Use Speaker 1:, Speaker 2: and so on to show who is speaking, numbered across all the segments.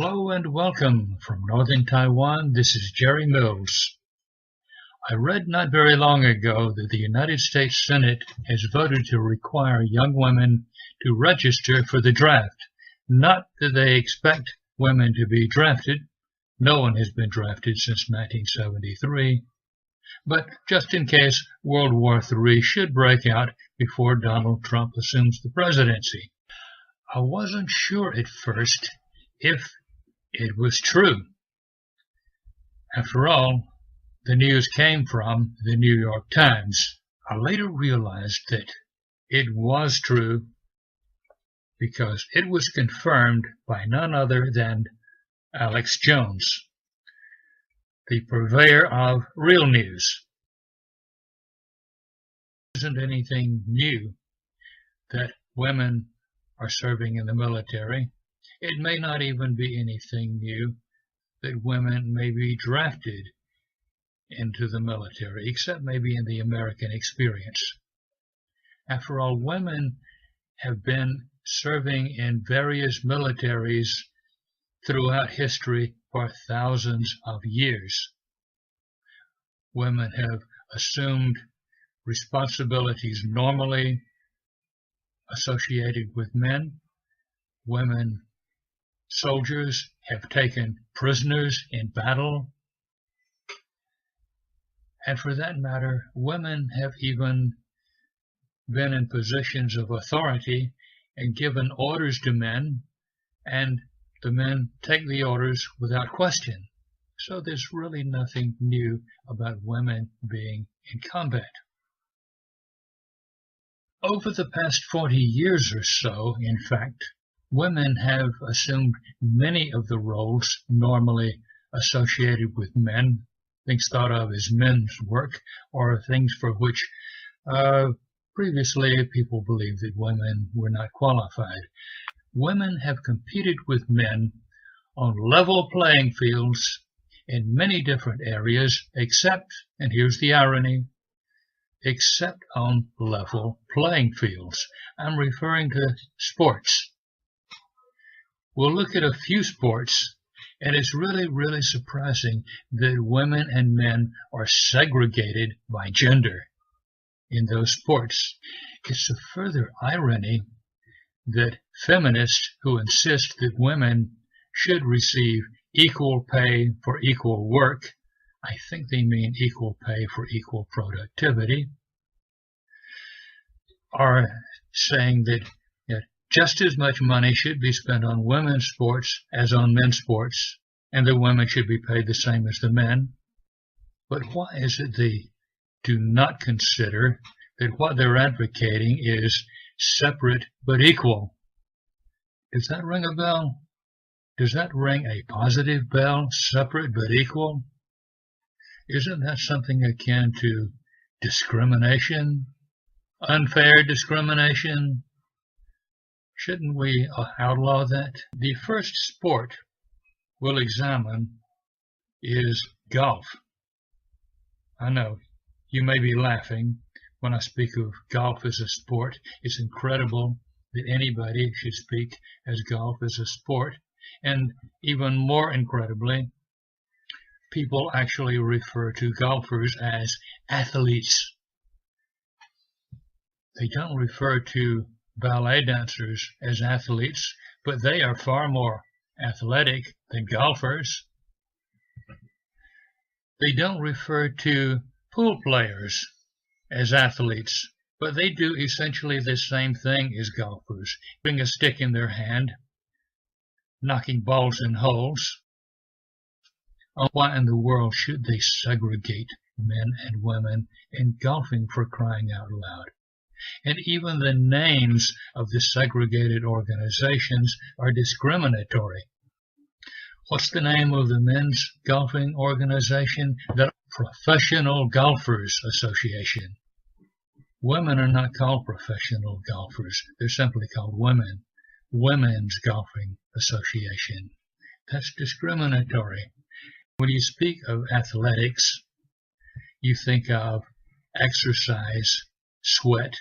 Speaker 1: Hello and welcome from northern Taiwan. This is Jerry Mills. I read not very long ago that the United States Senate has voted to require young women to register for the draft. Not that they expect women to be drafted. No one has been drafted since 1973. But just in case World War III should break out before Donald Trump assumes the presidency. I wasn't sure at first if it was true. After all, the news came from the New York Times. I later realized that it was true because it was confirmed by none other than Alex Jones, the purveyor of real news. It isn't anything new that women are serving in the military. It may not even be anything new that women may be drafted into the military, except maybe in the American experience. After all, women have been serving in various militaries throughout history for thousands of years. Women have assumed responsibilities normally associated with men. Women soldiers have taken prisoners in battle. And for that matter, women have even been in positions of authority and given orders to men, and the men take the orders without question. So there's really nothing new about women being in combat. Over the past 40 years or so, in fact, women have assumed many of the roles normally associated with men, things thought of as men's work, or things for which previously people believed that women were not qualified. Women have competed with men on level playing fields in many different areas, except, and here's the irony, except on level playing fields. I'm referring to sports. We'll look at a few sports, and it's really surprising that women and men are segregated by gender in those sports. It's a further irony that feminists who insist that women should receive equal pay for equal work, I think they mean equal pay for equal productivity, are saying that just as much money should be spent on women's sports as on men's sports, and the women should be paid the same as the men. But why is it they do not consider that what they're advocating is separate but equal? Does that ring a bell? Does that ring a positive bell, separate but equal? Isn't that something akin to discrimination? Unfair discrimination? Shouldn't we outlaw that? The first sport we'll examine is golf. I know you may be laughing when I speak of golf as a sport. It's incredible that anybody should speak as golf as a sport. And even more incredibly, people actually refer to golfers as athletes. They don't refer to ballet dancers as athletes, but they are far more athletic than golfers. They don't refer to pool players as athletes, but they do essentially the same thing as golfers, putting a stick in their hand, knocking balls in holes. Why in the world should they segregate men and women in golfing, for crying out loud? And even the names of the segregated organizations are discriminatory. What's the name of the men's golfing organization? The Professional Golfers Association. Women are not called professional golfers. They're simply called women. Women's Golfing Association. That's discriminatory. When you speak of athletics, you think of exercise, sweat,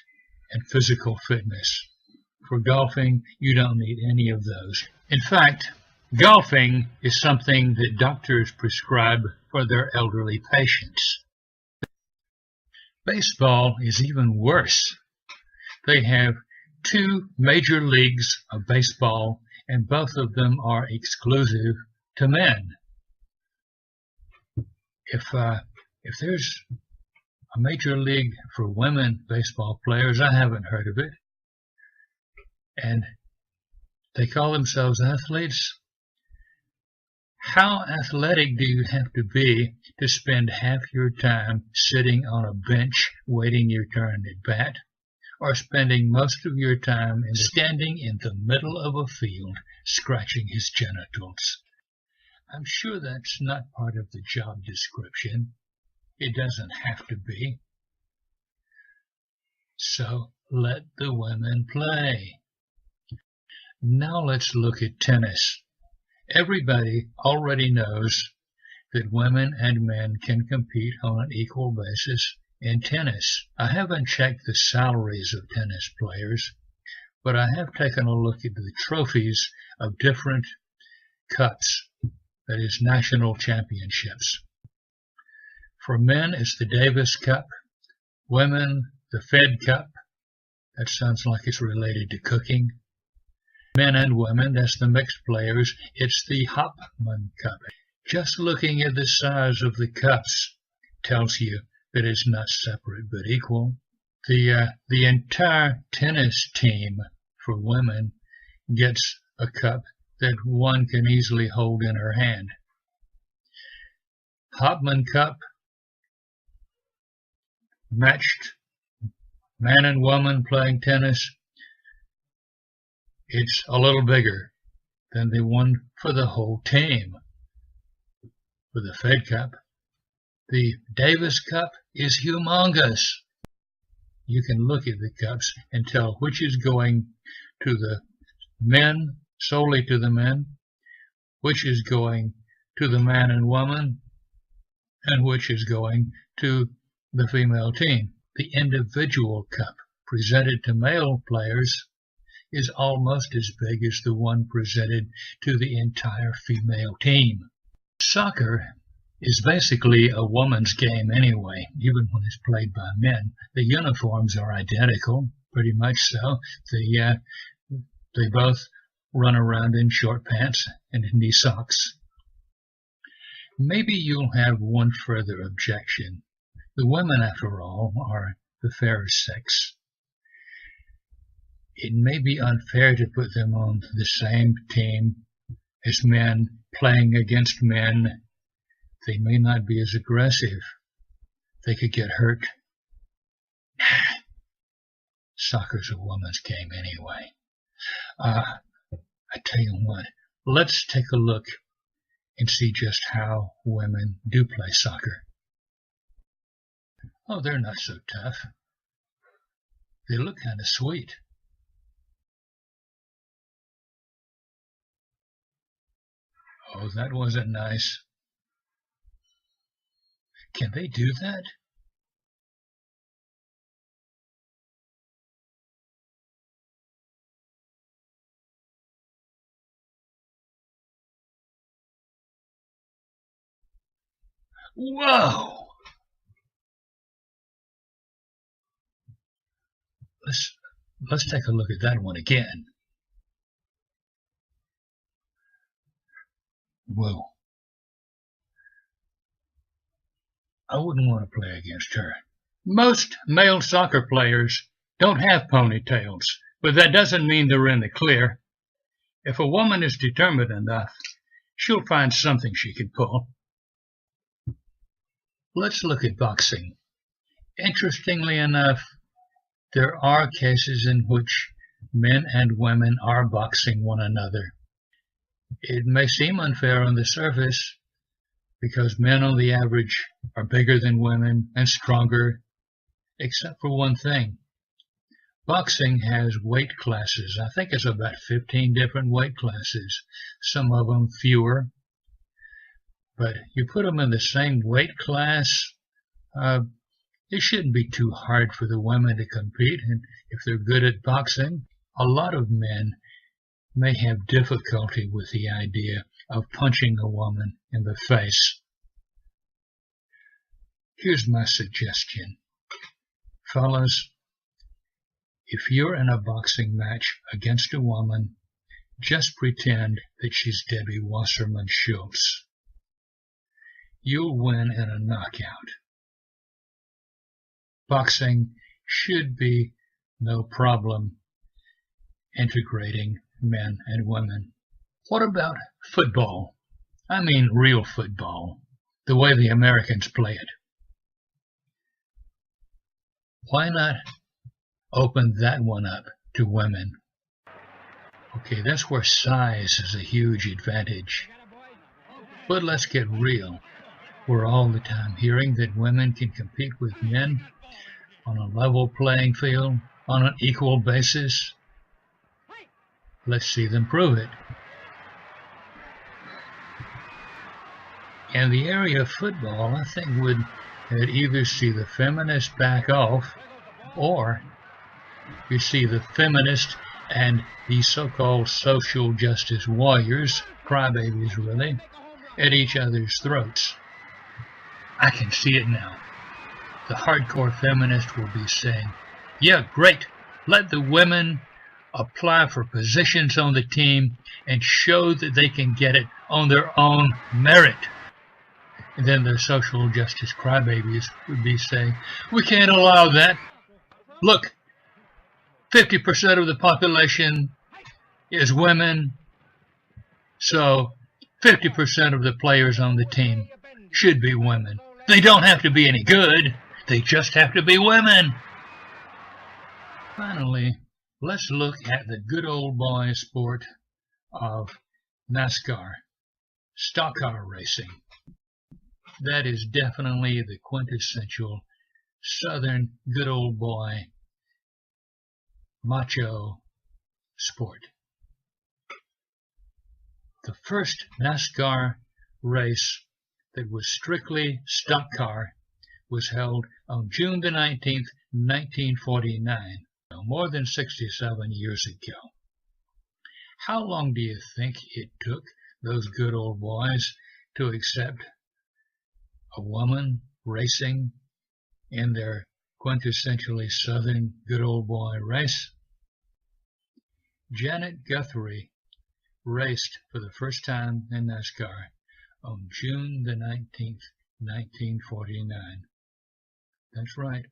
Speaker 1: and physical fitness. For golfing, you don't need any of those. In fact, Golfing is something that doctors prescribe for their elderly patients. Baseball is even worse. They have two major leagues of baseball, and both of them are exclusive to men. If there's a major league for women baseball players, I haven't heard of it, and they call themselves athletes. How athletic do you have to be to spend half your time sitting on a bench waiting your turn at bat, or spending most of your time standing in the middle of a field scratching his genitals? I'm sure that's not part of the job description. It doesn't have to be. So let the women play. Now let's look at tennis. Everybody already knows that women and men can compete on an equal basis in tennis. I haven't checked the salaries of tennis players, but I have taken a look at the trophies of different cups, that is, national championships. For men, it's the Davis Cup. Women, the Fed Cup. That sounds like it's related to cooking. Men and women, that's the mixed players, it's the Hopman Cup. Just looking at the size of the cups tells you that it's not separate but equal. The entire tennis team for women gets a cup that one can easily hold in her hand. Hopman Cup, matched man and woman playing tennis. It's a little bigger than the one for the whole team. For the Fed Cup, the Davis Cup is humongous. You can look at the cups and tell which is going to the men, solely to the men, which is going to the man and woman, and which is going to the female team. The individual cup presented to male players is almost as big as the one presented to the entire female team. Soccer is basically a woman's game anyway, even when it's played by men. The uniforms are identical, pretty much so. They both run around in short pants and knee socks. Maybe you'll have one further objection. The women, after all, are the fairer sex. It may be unfair to put them on the same team as men, playing against men. They may not be as aggressive. They could get hurt. Soccer's a woman's game anyway. I tell you what, let's take a look and see just how women do play soccer. Oh, they're not so tough. They look kind of sweet. Oh, that wasn't nice. Can they do that? Whoa! Let's take a look at that one again. Whoa. I wouldn't want to play against her. Most male soccer players don't have ponytails, but that doesn't mean they're in the clear. If a woman is determined enough, she'll find something she can pull. Let's look at boxing. Interestingly enough, there are cases in which men and women are boxing one another. It may seem unfair on the surface because men on the average are bigger than women and stronger, except for one thing. Boxing has weight classes. I think it's about 15 different weight classes, some of them fewer. But you put them in the same weight class, it shouldn't be too hard for the women to compete. And if they're good at boxing, a lot of men may have difficulty with the idea of punching a woman in the face. Here's my suggestion. Fellas, if you're in a boxing match against a woman, just pretend that she's Debbie Wasserman Schultz. You'll win in a knockout. Boxing should be no problem integrating men and women. What about football? I mean real football, the way the Americans play it. Why not open that one up to women? Okay, that's where size is a huge advantage. But let's get real. We're all the time hearing that women can compete with men on a level playing field, on an equal basis. Let's see them prove it. In the area of football, I think we'd either see the feminists back off, or you see the feminists and the so-called social justice warriors, crybabies really, at each other's throats. I can see it now. The hardcore feminists will be saying, yeah, great, let the women apply for positions on the team and show that they can get it on their own merit. And then the social justice crybabies would be saying, we can't allow that. Look, 50% of the population is women, so 50% of the players on the team should be women. They don't have to be any good, they just have to be women. Finally, let's look at the good old boy sport of NASCAR, stock car racing. That is definitely the quintessential Southern good old boy macho sport. The first NASCAR race that was strictly stock car was held on June the 19th, 1949, more than 67 years ago. How long do you think it took those good old boys to accept a woman racing in their quintessentially Southern good old boy race? Janet Guthrie raced for the first time in NASCAR on June the 19th, 1949. That's right.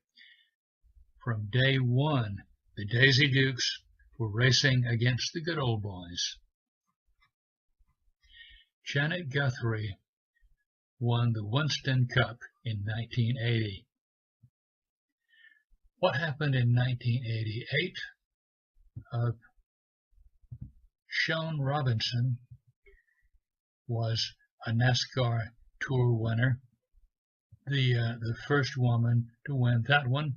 Speaker 1: From day one, the Daisy Dukes were racing against the good old boys. Janet Guthrie won the Winston Cup in 1980. What happened in 1988? Shawn Robinson was a NASCAR Tour winner, the first woman to win that one.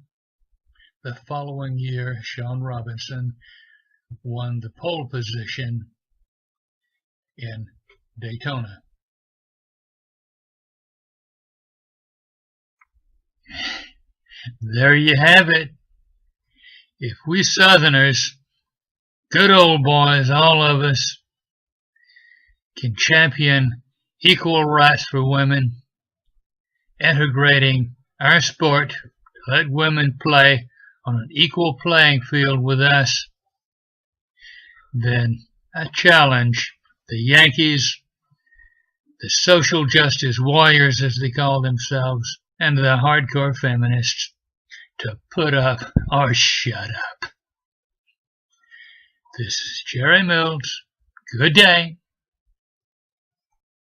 Speaker 1: The following year, Shawn Robinson won the pole position in Daytona. There you have it. If we Southerners, good old boys, all of us, can champion equal rights for women, integrating our sport to let women play on an equal playing field with us, then I challenge the Yankees, the social justice warriors as they call themselves, and the hardcore feminists to put up or shut up. This is Jerry Mills. Good day.